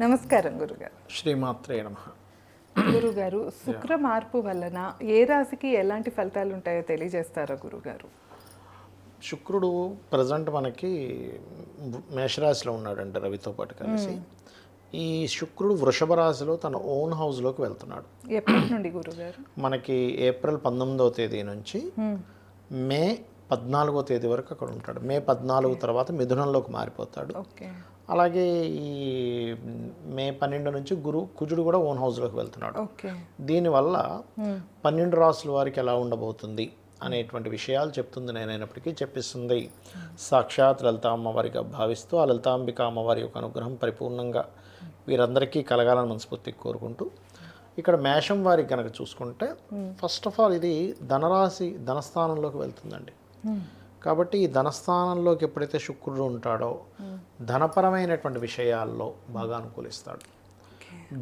నమస్కారం గురుగారు. శ్రీమాత్రే నమః. గురుగారు, శుక్ర మార్పు వలన ఏ రాశికి ఎలాంటి ఫలితాలు ఉంటాయో తెలియజేస్తారా గురుగారు? శుక్రుడు ప్రజెంట్ మనకి మేషరాశిలో ఉన్నాడంటే రవితో పాటు కలిసి. ఈ శుక్రుడు వృషభ రాశిలో తన ఓన్ హౌస్లోకి వెళ్తున్నాడు. ఎప్పటి నుండి గురుగారు? మనకి ఏప్రిల్ 19వ తేదీ నుంచి మే 14వ తేదీ వరకు అక్కడ ఉంటాడు. మే 14 తర్వాత మిథునంలోకి మారిపోతాడు. ఓకే. అలాగే ఈ మే 12 నుంచి కుజుడు కూడా ఓన్ హౌస్లోకి వెళ్తున్నాడు. ఓకే. దీనివల్ల 12 రాసుల వారికి ఎలా ఉండబోతుంది అనేటువంటి విషయాలు చెప్తుంది. నేనైనప్పటికీ చెప్పిస్తుంది సాక్షాత్ లలిత అమ్మవారిగా భావిస్తూ ఆ లలితాంబిక అమ్మవారి యొక్క అనుగ్రహం పరిపూర్ణంగా వీరందరికీ కలగాలని మనస్ఫూర్తిగా కోరుకుంటూ, ఇక్కడ మేషం వారికి కనుక చూసుకుంటే ఫస్ట్ ఆఫ్ ఆల్ ఇది ధనరాశి ధనస్థానంలోకి వెళ్తుందండి. కాబట్టి ఈ ధనస్థానంలోకి ఎప్పుడైతే శుక్రుడు ఉంటాడో ధనపరమైనటువంటి విషయాల్లో బాగా అనుకూలిస్తాడు.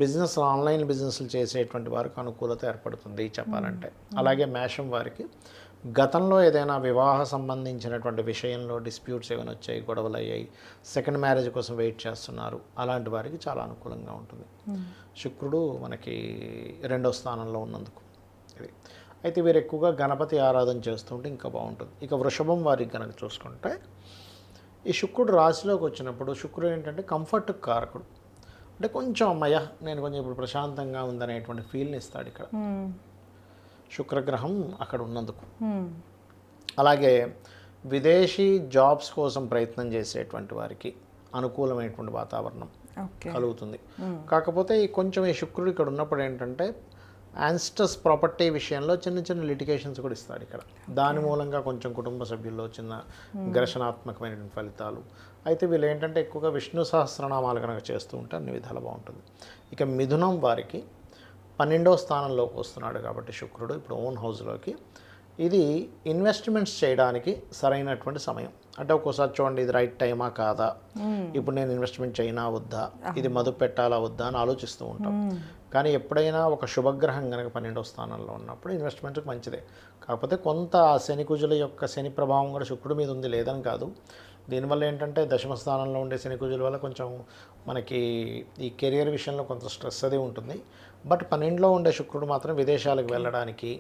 బిజినెస్ ఆన్లైన్ బిజినెస్లు చేసేటువంటి వారికి అనుకూలత ఏర్పడుతుంది చెప్పాలంటే. అలాగే మేషం వారికి గతంలో ఏదైనా వివాహ సంబంధించినటువంటి విషయంలో డిస్ప్యూట్స్ ఏమైనా వచ్చాయి, గొడవలు అయ్యాయి, సెకండ్ మ్యారేజ్ కోసం వెయిట్ చేస్తున్నారు, అలాంటి వారికి చాలా అనుకూలంగా ఉంటుంది శుక్రుడు మనకి 2వ స్థానంలో ఉన్నందుకు. ఇది అయితే వీరు ఎక్కువగా గణపతి ఆరాధన చేస్తుంటే ఇంకా బాగుంటుంది. ఇక వృషభం వారికి కనుక చూసుకుంటే ఈ శుక్రుడు రాశిలోకి వచ్చినప్పుడు శుక్రుడు ఏంటంటే కంఫర్ట్ కారకుడు. అంటే కొంచెం అమ్మయ్య నేను కొంచెం ఇప్పుడు ప్రశాంతంగా ఉందనేటువంటి ఫీల్ని ఇస్తాడు ఇక్కడ శుక్రగ్రహం అక్కడ ఉన్నందుకు. అలాగే విదేశీ జాబ్స్ కోసం ప్రయత్నం చేసేటువంటి వారికి అనుకూలమైనటువంటి వాతావరణం కలుగుతుంది. కాకపోతే కొంచెం ఈ శుక్రుడు ఇక్కడ ఉన్నప్పుడు ఏంటంటే యాన్స్టస్ ప్రాపర్టీ విషయంలో చిన్న చిన్న లిటిగేషన్స్ కూడా ఇస్తాడు ఇక్కడ. దాని మూలంగా కొంచెం కుటుంబ సభ్యుల్లో చిన్న ఘర్షణాత్మకమైన ఫలితాలు. అయితే వీళ్ళు ఏంటంటే ఎక్కువగా విష్ణు సహస్రనామాలు కనుక చేస్తూ ఉంటే అన్ని విధాలు బాగుంటుంది. ఇక మిథునం వారికి 12వ స్థానంలోకి వస్తున్నాడు కాబట్టి శుక్రుడు ఇప్పుడు ఓన్ హౌస్లోకి. ఇది ఇన్వెస్ట్మెంట్స్ చేయడానికి సరైనటువంటి సమయం. అంటే ఒక్కోసారి చూడండి ఇది రైట్ టైమా కాదా, ఇప్పుడు నేను ఇన్వెస్ట్మెంట్ చేయనా వద్దా, ఇది మదుపు పెట్టాలా వద్దా అని ఆలోచిస్తూ ఉంటాం. కానీ ఎప్పుడైనా ఒక శుభగ్రహం కనుక 12వ స్థానంలో ఉన్నప్పుడు ఇన్వెస్ట్మెంట్కి మంచిదే. కాకపోతే కొంత శని కుజుల యొక్క శని ప్రభావం కూడా శుక్రుడి మీద ఉంది, లేదని కాదు. దీనివల్ల ఏంటంటే దశమ స్థానంలో ఉండే శని కుజుల వల్ల కొంచెం మనకి ఈ కెరియర్ విషయంలో కొంత స్ట్రెస్ అది ఉంటుంది. బట్ 12లో ఉండే శుక్రుడు మాత్రం విదేశాలకు వెళ్ళడానికి,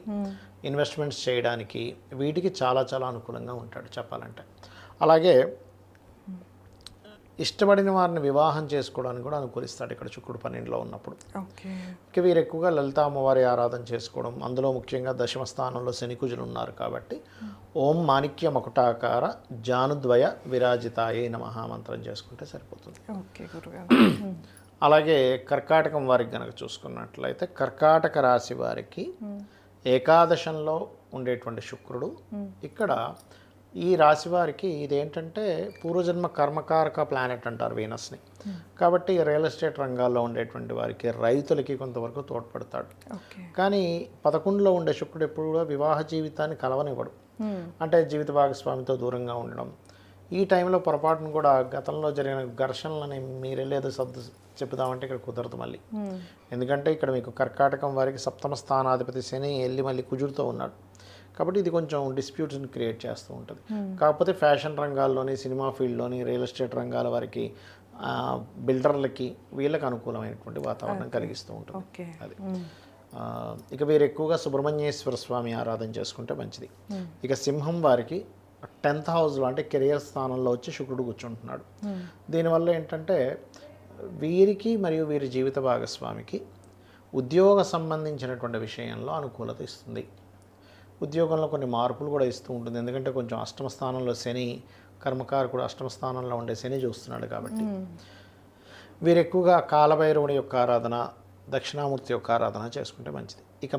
ఇన్వెస్ట్మెంట్స్ చేయడానికి వీటికి చాలా చాలా అనుకూలంగా ఉంటాడు చెప్పాలంటే. అలాగే ఇష్టపడిన వారిని వివాహం చేసుకోవడానికి కూడా అనుకూలిస్తాడు ఇక్కడ శుక్రుడు 12లో ఉన్నప్పుడు. ఇక వీరు ఎక్కువగా లలిత అమ్మవారి ఆరాధన చేసుకోవడం, అందులో ముఖ్యంగా దశమ స్థానంలో శనికుజులు ఉన్నారు కాబట్టి ఓం మాణిక్య మకుటాకార జానుద్వయ విరాజితాయే నమః మంత్రం చేసుకుంటే సరిపోతుంది. అలాగే కర్కాటకం వారికి కనుక చూసుకున్నట్లయితే కర్కాటక రాశి వారికి ఏకాదశంలో ఉండేటువంటి శుక్రుడు ఇక్కడ ఈ రాశి వారికి ఇదేంటంటే పూర్వజన్మ కర్మకారక ప్లానెట్ అంటారు వీనస్ని. కాబట్టి రియల్ ఎస్టేట్ రంగాల్లో ఉండేటువంటి వారికి రైతులకి కొంతవరకు తోడ్పడతాడు. కానీ 11లో ఉండే శుక్రుడు ఎప్పుడు కూడా వివాహ జీవితాన్ని కలవనివ్వడు. అంటే జీవిత భాగస్వామితో దూరంగా ఉండడం. ఈ టైంలో పొరపాటును కూడా గతంలో జరిగిన ఘర్షణలని మీరెళ్ళేదో సర్దు చెప్పుదామంటే ఇక్కడ కుదరదు మళ్ళీ. ఎందుకంటే ఇక్కడ మీకు కర్కాటకం వారికి 7వ స్థానాధిపతి శని వెళ్ళి మళ్ళీ కుజుడుతో ఉన్నాడు. కాబట్టి ఇది కొంచెం డిస్ప్యూట్స్ని క్రియేట్ చేస్తూ ఉంటుంది. కాకపోతే ఫ్యాషన్ రంగాల్లోని, సినిమా ఫీల్డ్లోని, రియల్ ఎస్టేట్ రంగాల వారికి, బిల్డర్లకి వీళ్ళకి అనుకూలమైనటువంటి వాతావరణం కలిగిస్తూ ఉంటుంది. అది ఇక వీరు ఎక్కువగా సుబ్రహ్మణ్యేశ్వర స్వామి ఆరాధన చేసుకుంటే మంచిది. ఇక సింహం వారికి 10th హౌస్లో అంటే కెరియర్ స్థానంలో వచ్చి శుక్రుడు కూర్చుంటున్నాడు. దీనివల్ల ఏంటంటే వీరికి మరియు వీరి జీవిత భాగస్వామికి ఉద్యోగ సంబంధించినటువంటి విషయంలో అనుకూలత ఇస్తుంది. ఉద్యోగంలో కొన్ని మార్పులు కూడా ఇస్తూ ఉంటుంది. ఎందుకంటే కొంచెం అష్టమ స్థానంలో శని కర్మకారకుడు అష్టమ స్థానంలో ఉండే శని చూస్తున్నాడు కాబట్టి వీరు ఎక్కువగా కాలభైరవుడి యొక్క ఆరాధన, దక్షిణామూర్తి యొక్క ఆరాధన చేసుకుంటే మంచిది. ఇక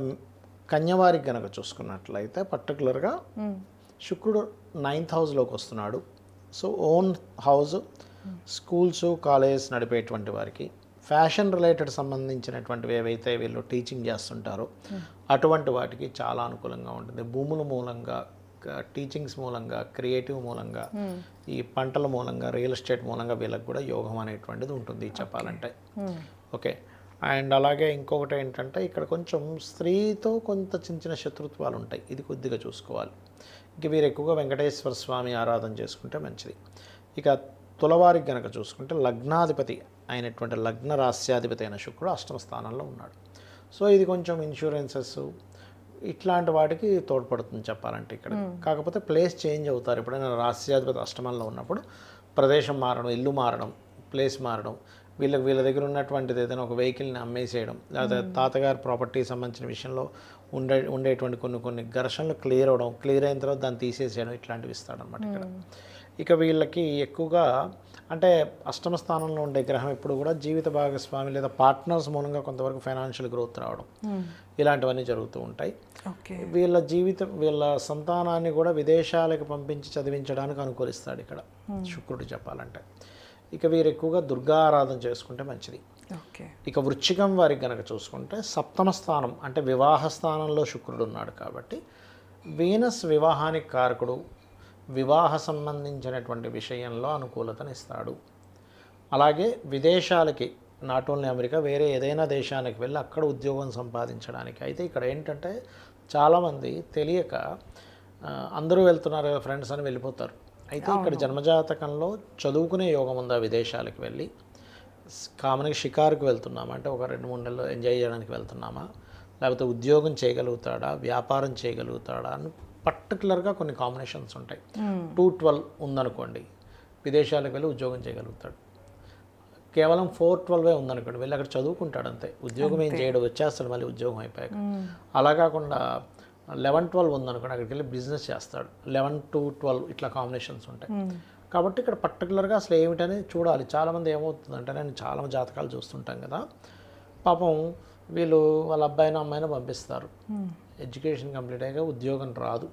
కన్యవారికి కనుక చూసుకున్నట్లయితే పర్టికులర్గా శుక్రుడు 9th హౌస్లోకి వస్తున్నాడు. So own house, schools, colleges నడిపేటువంటి వారికి, ఫ్యాషన్ రిలేటెడ్ సంబంధించినటువంటివి ఏవైతే వీళ్ళు టీచింగ్ చేస్తుంటారో అటువంటి వాటికి చాలా అనుకూలంగా ఉంటుంది. భూముల మూలంగా, టీచింగ్స్ మూలంగా, క్రియేటివ్ మూలంగా, ఈ పంటల మూలంగా, రియల్ ఎస్టేట్ మూలంగా వీళ్ళకి కూడా యోగం అనేటువంటిది ఉంటుంది చెప్పాలంటే. ఓకే. అండ్ అలాగే ఇంకొకటి ఏంటంటే ఇక్కడ కొంచెం స్త్రీతో కొంత చిన్న చిన్న శత్రుత్వాలు ఉంటాయి, ఇది కొద్దిగా చూసుకోవాలి. ఇక వీరు ఎక్కువగా వెంకటేశ్వర స్వామి ఆరాధన చేసుకుంటే మంచిది. ఇక తులవారికి గనక చూసుకుంటే లగ్నాధిపతి అయినటువంటి లగ్న రాస్యాధిపతి అయిన శుక్రుడు అష్టమ స్థానంలో ఉన్నాడు. సో ఇది కొంచెం ఇన్సూరెన్సెస్ ఇట్లాంటి వాటికి తోడ్పడుతుంది చెప్పాలంటే ఇక్కడ. కాకపోతే ప్లేస్ చేంజ్ అవుతారు. ఎప్పుడైనా రాస్యాధిపతి అష్టమంలో ఉన్నప్పుడు ప్రదేశం మారడం, ఇల్లు మారడం, ప్లేస్ మారడం, వీళ్ళ దగ్గర ఉన్నటువంటిది ఏదైనా ఒక వెహికల్ని అమ్మేసేయడం, లేదా తాతగారి ప్రాపర్టీకి సంబంధించిన విషయంలో ఉండేటువంటి కొన్ని ఘర్షణలు క్లియర్ అయిన తర్వాత దాన్ని తీసేసేయడం, ఇట్లాంటివి ఇస్తాడనమాట ఇక్కడ. ఇక వీళ్ళకి ఎక్కువగా అంటే అష్టమ స్థానంలో ఉండే గ్రహం ఎప్పుడు కూడా జీవిత భాగస్వామి లేదా పార్ట్నర్స్ మూలంగా కొంతవరకు ఫైనాన్షియల్ గ్రోత్ రావడం, ఇలాంటివన్నీ జరుగుతూ ఉంటాయి. వీళ్ళ సంతానాన్ని కూడా విదేశాలకు పంపించి చదివించడానికి అనుకూలిస్తాడు ఇక్కడ శుక్రుడు చెప్పాలంటే. ఇక వీరు ఎక్కువగా దుర్గా ఆరాధన చేసుకుంటే మంచిది. ఇక వృశ్చికం వారికి కనుక చూసుకుంటే సప్తమ స్థానం అంటే వివాహ స్థానంలో శుక్రుడు ఉన్నాడు కాబట్టి వీనస్ వివాహానికి కారకుడు, వివాహ సంబంధించినటువంటి విషయంలో అనుకూలతనిస్తాడు. అలాగే విదేశాలకి, నాట్ ఓన్లీ అమెరికా, వేరే ఏదైనా దేశానికి వెళ్ళి అక్కడ ఉద్యోగం సంపాదించడానికి. అయితే ఇక్కడ ఏంటంటే చాలామంది తెలియక అందరూ వెళ్తున్నారు ఫ్రెండ్స్ అని వెళ్ళిపోతారు. అయితే ఇక్కడ జన్మజాతకంలో చదువుకునే యోగం ఉందా, విదేశాలకు వెళ్ళి కామన్గా షికారుకు వెళ్తున్నామా అంటే ఒక 2-3 నెలలు ఎంజాయ్ చేయడానికి వెళ్తున్నామా, లేకపోతే ఉద్యోగం చేయగలుగుతాడా, వ్యాపారం చేయగలుగుతాడా అని పర్టికులర్గా కొన్ని కాంబినేషన్స్ ఉంటాయి. 2-12 ఉందనుకోండి, విదేశాలకు వెళ్ళి ఉద్యోగం చేయగలుగుతాడు. కేవలం 4-12 ఉందనుకోండి, వెళ్ళి అక్కడ చదువుకుంటాడు అంతే, ఉద్యోగం ఏం చేయడం, వచ్చేస్తాడు మళ్ళీ ఉద్యోగం అయిపోయాక. అలా కాకుండా 11-12 ఉందనుకోండి, అక్కడికి వెళ్ళి బిజినెస్ చేస్తాడు. 11-12 ఇట్లా కాంబినేషన్స్ ఉంటాయి. కాబట్టి ఇక్కడ పర్టికులర్గా అసలు ఏమిటని చూడాలి. చాలామంది ఏమవుతుందంటే, నేను చాలా జాతకాలు చూస్తుంటాం కదా, పాపం వీళ్ళు వాళ్ళ అబ్బాయిని అమ్మాయిని పంపిస్తారు, ఎడ్యుకేషన్ కంప్లీట్ అయ్యాక ఉద్యోగం రాదు.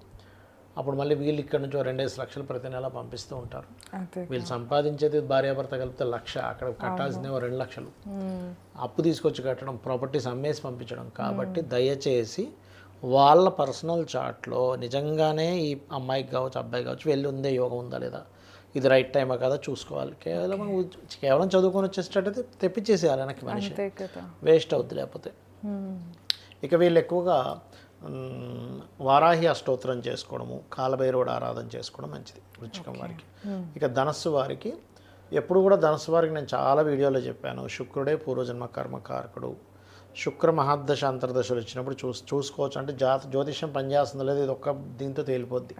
అప్పుడు మళ్ళీ వీళ్ళు ఇక్కడ నుంచి 2-5 లక్షలు ప్రతి నెల పంపిస్తూ ఉంటారు. వీళ్ళు సంపాదించేది భార్యాభర్త కలిపితే 1,00,000, అక్కడ కట్టాల్సిందే 2 లక్షలు అప్పు తీసుకొచ్చి కట్టడం, ప్రాపర్టీస్ అమ్మేసి పంపించడం. కాబట్టి దయచేసి వాళ్ళ పర్సనల్ చార్ట్లో నిజంగానే ఈ అమ్మాయికి కావచ్చు అబ్బాయి కావచ్చు వెళ్ళి ఉందే యోగం ఉందా లేదా, ఇది రైట్ టైమా కదా చూసుకోవాలి. కేవలం చదువుకొని వచ్చేటట్టయితే తెప్పించేసేయాలి వెనక్కి, మనిషి వేస్ట్ అవుద్ది లేకపోతే. ఇక వీళ్ళు ఎక్కువగా వారాహి అష్టోత్తరం చేసుకోవడము, కాలభైరవుడు ఆరాధన చేసుకోవడం మంచిది వృశ్చికం వారికి. ఇక ధనస్సు వారికి ఎప్పుడు కూడా, ధనస్సు వారికి నేను చాలా వీడియోలో చెప్పాను, శుక్రుడే పూర్వజన్మ కర్మకారకుడు. శుక్ర మహాదశ అంతర్దశలు వచ్చినప్పుడు చూసుకోవచ్చు. అంటే జ్యోతిష్యం పనిచేస్తుందో లేదు, ఇది ఒక్క దీంతో తేలిపోద్ది.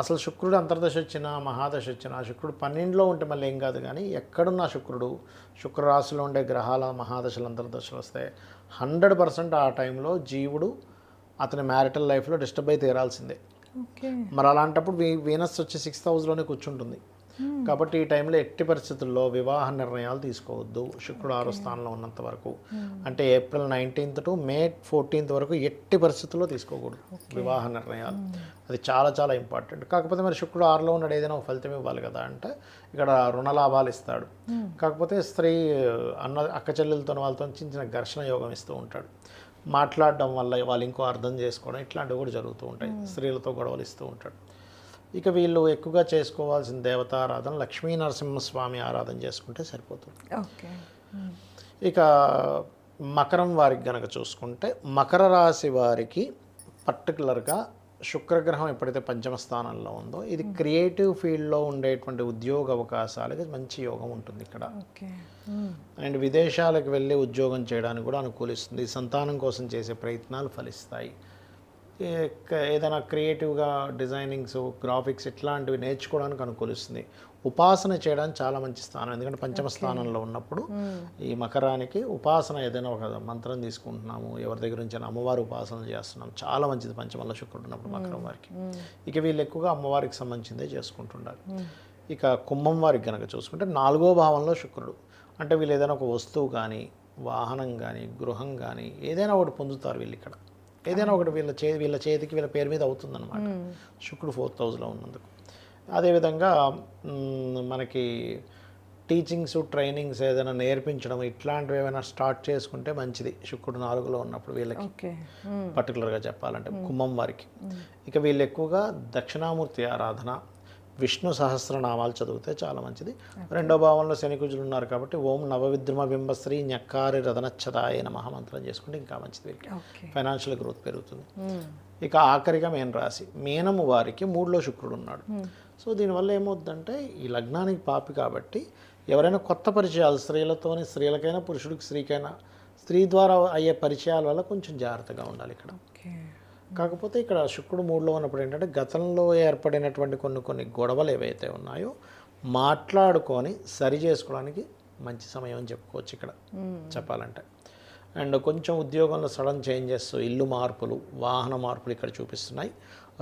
అసలు శుక్రుడు అంతర్దశ వచ్చినా మహాదశ వచ్చినా, శుక్రుడు 12లో ఉంటే మళ్ళీ ఏం కాదు, కానీ ఎక్కడున్న శుక్రరాశిలో ఉండే గ్రహాల మహాదశలు అంతర్దశలు వస్తే 100% ఆ టైంలో జీవుడు అతని మ్యారిటల్ లైఫ్లో డిస్టర్బ్ అయి తీరాల్సిందే. మరి అలాంటప్పుడు వీనస్ వచ్చి 6th హౌస్లోనే కూర్చుంటుంది. కాబట్టి ఈ టైంలో ఎట్టి పరిస్థితుల్లో వివాహ నిర్ణయాలు తీసుకోవద్దు శుక్రుడు 6వ స్థానంలో ఉన్నంత వరకు. అంటే April 19th to May 14th వరకు ఎట్టి పరిస్థితుల్లో తీసుకోకూడదు వివాహ నిర్ణయాలు. అది చాలా చాలా ఇంపార్టెంట్. కాకపోతే మరి శుక్రుడు 6లో ఉన్నాడు, ఏదైనా ఒక ఫలితం ఇవ్వాలి కదా అంటే ఇక్కడ రుణలాభాలు ఇస్తాడు. కాకపోతే స్త్రీ అక్క చెల్లెలతో వాళ్ళతో చిన్న ఘర్షణ యోగం ఇస్తూ ఉంటాడు. మాట్లాడడం వల్ల వాళ్ళు ఇంకో అర్థం చేసుకోవడం, ఇట్లాంటివి కూడా జరుగుతూ ఉంటాయి. స్త్రీలతో గొడవలు ఇస్తూ ఉంటాడు. ఇక వీళ్ళు ఎక్కువగా చేసుకోవాల్సిన దేవతారాధన లక్ష్మీ నరసింహస్వామి ఆరాధన చేసుకుంటే సరిపోతుంది. ఇక మకరం వారికి గనక చూసుకుంటే, మకర రాశి వారికి పర్టికులర్గా శుక్రగ్రహం ఎప్పుడైతే పంచమ స్థానంలో ఉందో, ఇది క్రియేటివ్ ఫీల్డ్లో ఉండేటువంటి ఉద్యోగ అవకాశాలకి మంచి యోగం ఉంటుంది ఇక్కడ. అండ్ విదేశాలకు వెళ్ళి ఉద్యోగం చేయడానికి కూడా అనుకూలిస్తుంది. సంతానం కోసం చేసే ప్రయత్నాలు ఫలిస్తాయి. ఏదైనా క్రియేటివ్గా డిజైనింగ్స్, గ్రాఫిక్స్ ఇట్లాంటివి నేర్చుకోవడానికి అనుకూలిస్తుంది. ఉపాసన చేయడానికి చాలా మంచి స్థానం, ఎందుకంటే పంచమ స్థానంలో ఉన్నప్పుడు ఈ మకరానికి ఉపాసన, ఏదైనా ఒక మంత్రం తీసుకుంటున్నాము, ఎవరి దగ్గర నుంచి అమ్మవారి ఉపాసన చేస్తున్నాం, చాలా మంచిది పంచమంలో శుక్రుడు ఉన్నప్పుడు మకరం వారికి. ఇక వీళ్ళు ఎక్కువగా అమ్మవారికి సంబంధించిందే చేసుకుంటుండాలి. ఇక కుంభం వారికి కనుక చూసుకుంటే 4వ భావంలో శుక్రుడు, అంటే వీళ్ళు ఏదైనా ఒక వస్తువు కానీ, వాహనం కానీ, గృహం కానీ ఏదైనా ఒకటి పొందుతారు వీళ్ళు ఇక్కడ. ఏదైనా ఒకటి వీళ్ళ చేతికి వీళ్ళ పేరు మీద అవుతుందన్నమాట శుక్రుడు 4th హౌస్లో ఉన్నందుకు. అదేవిధంగా మనకి టీచింగ్స్, ట్రైనింగ్స్ ఏదైనా నేర్పించడం ఇట్లాంటివి ఏమైనా స్టార్ట్ చేసుకుంటే మంచిది శుక్రుడు 4లో ఉన్నప్పుడు వీళ్ళకి, పర్టికులర్గా చెప్పాలంటే కుంభం వారికి. ఇక వీళ్ళు ఎక్కువగా దక్షిణామూర్తి ఆరాధన, విష్ణు సహస్రనామాలు చదివితే చాలా మంచిది. రెండో భావంలో శనికుజులు ఉన్నారు కాబట్టి ఓం నవవిద్రుమ బింబశ్రీ ఞక్కారి రథనచ్చదాయ నమః మంత్రం చేసుకుంటే ఇంకా మంచిది. వీరికి ఓకే. ఫైనాన్షియల్ గ్రోత్ పెరుగుతుంది. ఇక ఆఖరిగా మీన రాశి, మీనము వారికి 3లో శుక్రుడు ఉన్నాడు. సో దీనివల్ల ఏమవుతుందంటే ఈ లగ్నానికి పాపి కాబట్టి ఎవరైనా కొత్త పరిచయాలు స్త్రీలతోని, స్త్రీలకైనా పురుషుడికి స్త్రీకైనా, స్త్రీ ద్వారా అయ్యే పరిచయాల వల్ల కొంచెం జాగ్రత్తగా ఉండాలి ఇక్కడ. ఓకే. కాకపోతే ఇక్కడ శుక్రుడు 3లో ఉన్నప్పుడు ఏంటంటే గతంలో ఏర్పడినటువంటి కొన్ని గొడవలు ఏవైతే ఉన్నాయో మాట్లాడుకొని సరి చేసుకోవడానికి మంచి సమయం అని చెప్పుకోవచ్చు ఇక్కడ చెప్పాలంటే. అండ్ కొంచెం ఉద్యోగంలో సడన్ చేంజెస్, ఇల్లు మార్పులు, వాహన మార్పులు ఇక్కడ చూపిస్తున్నాయి.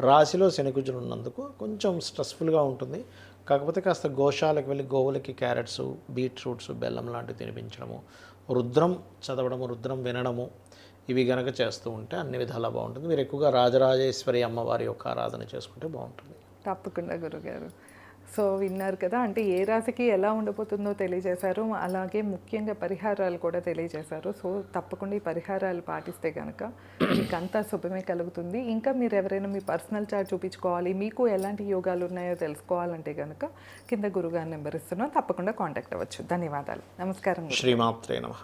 రాశిలో శనికుజులు ఉన్నందుకు కొంచెం స్ట్రెస్ఫుల్గా ఉంటుంది. కాకపోతే కాస్త గోశాలకు వెళ్ళి గోవులకి క్యారెట్స్, బీట్రూట్స్, బెల్లం లాంటివి తినిపించడము, రుద్రం చదవడము, రుద్రం వినడము, ఇవి గనక చేస్తూ ఉంటే అన్ని విధాలా బాగుంటుంది. మీరు ఎక్కువగా రాజరాజేశ్వరి అమ్మవారి యొక్క ఆరాధన చేసుకుంటే బాగుంటుంది. తప్పకుండా గురుగారు. సో విన్నారు కదా, అంటే ఏ రాశికి ఎలా ఉండబోతుందో తెలియజేశారు, అలాగే ముఖ్యంగా పరిహారాలు కూడా తెలియజేశారు. సో తప్పకుండా ఈ పరిహారాలు పాటిస్తే కనుక మీకు అంతా శుభమే కలుగుతుంది. ఇంకా మీరు ఎవరైనా మీ పర్సనల్ చార్ట్ చూపించుకోవాలి, మీకు ఎలాంటి యోగాలు ఉన్నాయో తెలుసుకోవాలంటే కనుక కింద గురుగారి నెంబర్ ఇస్తున్నాం, తప్పకుండా కాంటాక్ట్ అవ్వచ్చు. ధన్యవాదాలు. నమస్కారం. శ్రీమాత్రే నమః.